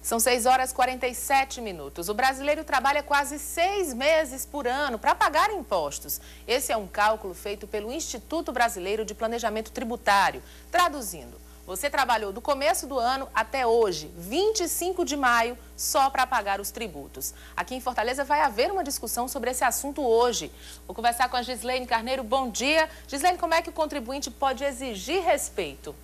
São 6 horas e 47 minutos. O brasileiro trabalha quase 6 meses por ano para pagar impostos. Esse é um cálculo feito pelo Instituto Brasileiro de Planejamento Tributário. Traduzindo, você trabalhou do começo do ano até hoje, 25 de maio, só para pagar os tributos. Aqui em Fortaleza vai haver uma discussão sobre esse assunto hoje. Vou conversar com a Gislaine Carneiro. Bom dia. Gislaine, como é que o contribuinte pode exigir respeito?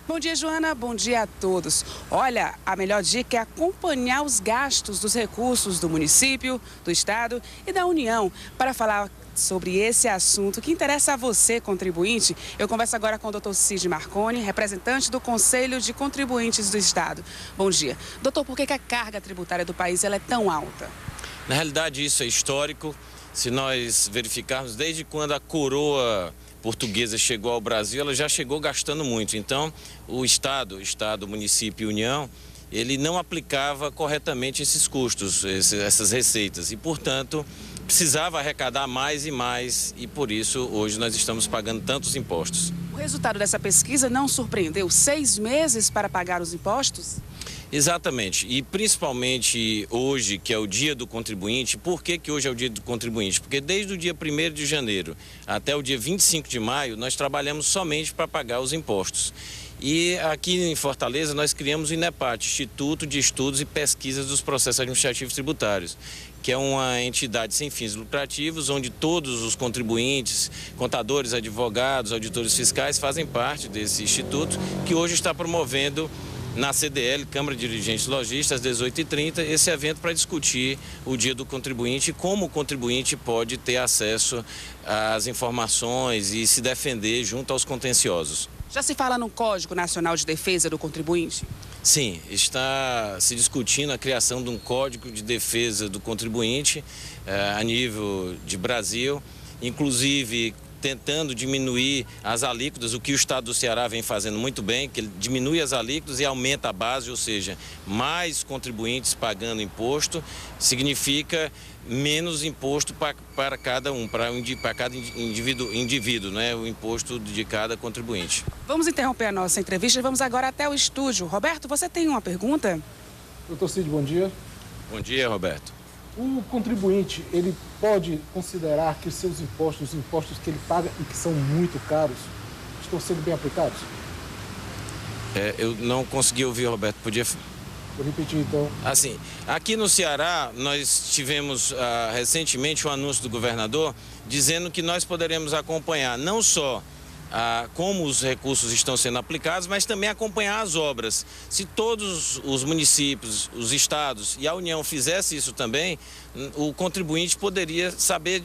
Bom dia, Joana. Bom dia a todos. Olha, a melhor dica é acompanhar os gastos dos recursos do município, do estado e da União. Para falar sobre esse assunto que interessa a você, contribuinte, eu converso agora com o Dr. Cid Marconi, representante do Conselho de Contribuintes do Estado. Bom dia. Doutor, por que a carga tributária do país ela é tão alta? Na realidade, isso é histórico. Se nós verificarmos, desde quando a coroa portuguesa chegou ao Brasil, ela já chegou gastando muito. Então, o Estado, município e União, ele não aplicava corretamente esses custos, essas receitas. E, portanto, precisava arrecadar mais e mais. E, por isso, hoje nós estamos pagando tantos impostos. O resultado dessa pesquisa não surpreendeu? 6 meses para pagar os impostos? Exatamente, e principalmente hoje, que é o dia do contribuinte. Por que hoje é o dia do contribuinte? Porque desde o dia 1º de janeiro até o dia 25 de maio, nós trabalhamos somente para pagar os impostos. E aqui em Fortaleza nós criamos o INEPAT, Instituto de Estudos e Pesquisas dos Processos Administrativos Tributários, que é uma entidade sem fins lucrativos, onde todos os contribuintes, contadores, advogados, auditores fiscais fazem parte desse instituto, que hoje está promovendo na CDL, Câmara de Dirigentes Lojistas, às 18h30, esse evento para discutir o dia do contribuinte e como o contribuinte pode ter acesso às informações e se defender junto aos contenciosos. Já se fala no Código Nacional de Defesa do Contribuinte? Sim, está se discutindo a criação de um Código de Defesa do Contribuinte a nível de Brasil, inclusive tentando diminuir as alíquotas, o que o Estado do Ceará vem fazendo muito bem, que ele diminui as alíquotas e aumenta a base, ou seja, mais contribuintes pagando imposto, significa menos imposto para cada um, para cada indivíduo, né, o imposto de cada contribuinte. Vamos interromper a nossa entrevista e vamos agora até o estúdio. Roberto, você tem uma pergunta? Doutor Cid, bom dia. Bom dia, Roberto. O contribuinte, ele pode considerar que os seus impostos, os impostos que ele paga e que são muito caros, estão sendo bem aplicados? Eu não consegui ouvir, Roberto. Podia... Vou repetir, então. Assim, aqui no Ceará, nós tivemos recentemente um anúncio do governador dizendo que nós poderemos acompanhar não só como os recursos estão sendo aplicados, mas também acompanhar as obras. Se todos os municípios, os estados e a União fizessem isso também, o contribuinte poderia saber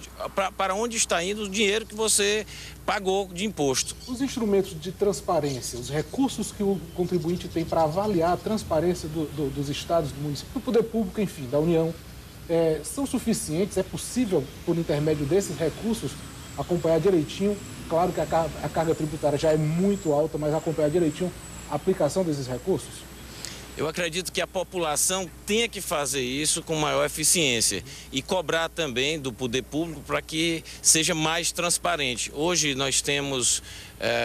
para onde está indo o dinheiro que você pagou de imposto. Os instrumentos de transparência, os recursos que o contribuinte tem para avaliar a transparência dos estados, do município, do poder público, enfim, da União, são suficientes? É possível, por intermédio desses recursos, acompanhar direitinho? Claro que a carga tributária já é muito alta, mas acompanhar direitinho a aplicação desses recursos? Eu acredito que a população tenha que fazer isso com maior eficiência e cobrar também do poder público para que seja mais transparente. Hoje nós temos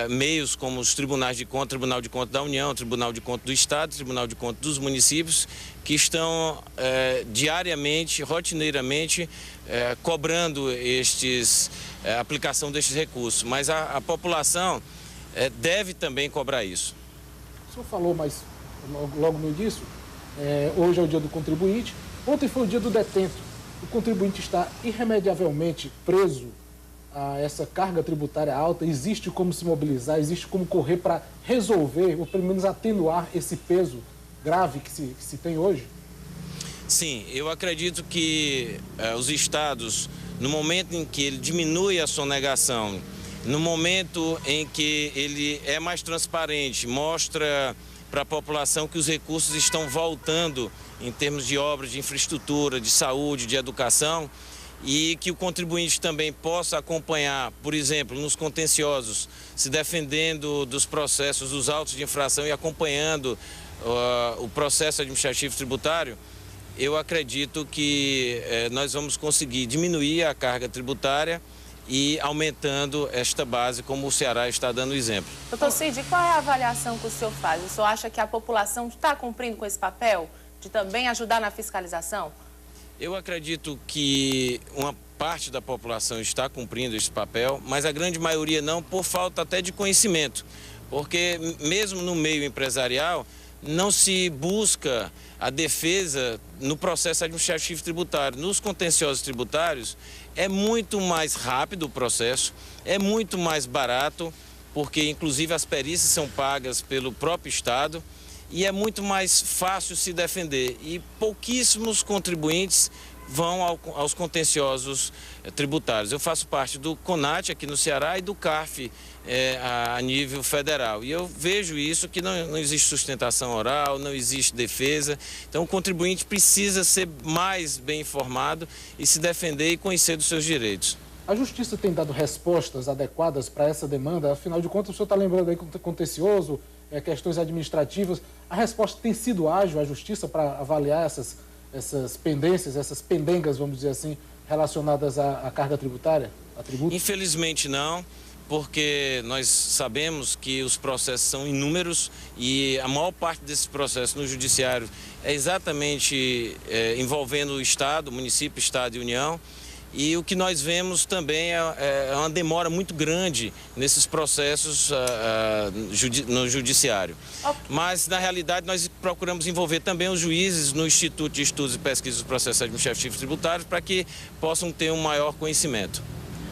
meios como os tribunais de contas, Tribunal de Contas da União, Tribunal de Contas do Estado, Tribunal de Contas dos municípios, que estão diariamente, rotineiramente, cobrando a aplicação destes recursos. Mas a população deve também cobrar isso. O senhor falou, mas logo no início, hoje é o dia do contribuinte, ontem foi o dia do detento. O contribuinte está irremediavelmente preso a essa carga tributária alta. Existe como se mobilizar, existe como correr para resolver, ou pelo menos atenuar esse peso grave que se tem hoje? Sim, eu acredito que os estados, no momento em que ele diminui a sonegação, no momento em que ele é mais transparente, mostra para a população que os recursos estão voltando em termos de obras, de infraestrutura, de saúde, de educação, e que o contribuinte também possa acompanhar, por exemplo, nos contenciosos, se defendendo dos processos, dos autos de infração e acompanhando o processo administrativo tributário. Eu acredito que nós vamos conseguir diminuir a carga tributária e aumentando esta base, como o Ceará está dando exemplo. Doutor Cid, qual é a avaliação que o senhor faz? O senhor acha que a população está cumprindo com esse papel de também ajudar na fiscalização? Eu acredito que uma parte da população está cumprindo esse papel, mas a grande maioria não, por falta até de conhecimento. Porque mesmo no meio empresarial, não se busca a defesa no processo administrativo tributário. Nos contenciosos tributários, é muito mais rápido o processo, é muito mais barato, porque inclusive as perícias são pagas pelo próprio Estado, e é muito mais fácil se defender. E pouquíssimos contribuintes vão aos contenciosos tributários. Eu faço parte do CONAT aqui no Ceará e do CARF a nível federal. E eu vejo isso, que não existe sustentação oral, não existe defesa. Então o contribuinte precisa ser mais bem informado e se defender e conhecer dos seus direitos. A Justiça tem dado respostas adequadas para essa demanda? Afinal de contas, o senhor está lembrando aí que contencioso, questões administrativas. A resposta tem sido ágil, a Justiça, para avaliar essas pendências, essas pendengas, vamos dizer assim, relacionadas à carga tributária, a tributo? Infelizmente não, porque nós sabemos que os processos são inúmeros e a maior parte desses processos no Judiciário é exatamente envolvendo o Estado, município, Estado e União. E o que nós vemos também é uma demora muito grande nesses processos no Judiciário. Mas, na realidade, nós procuramos envolver também os juízes no Instituto de Estudos e Pesquisas dos Processos Administrativos Tributários para que possam ter um maior conhecimento.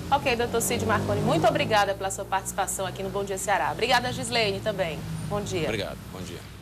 Ok, doutor Cid Marconi, muito obrigada pela sua participação aqui no Bom Dia Ceará. Obrigada, Gislene, também. Bom dia. Obrigado, bom dia.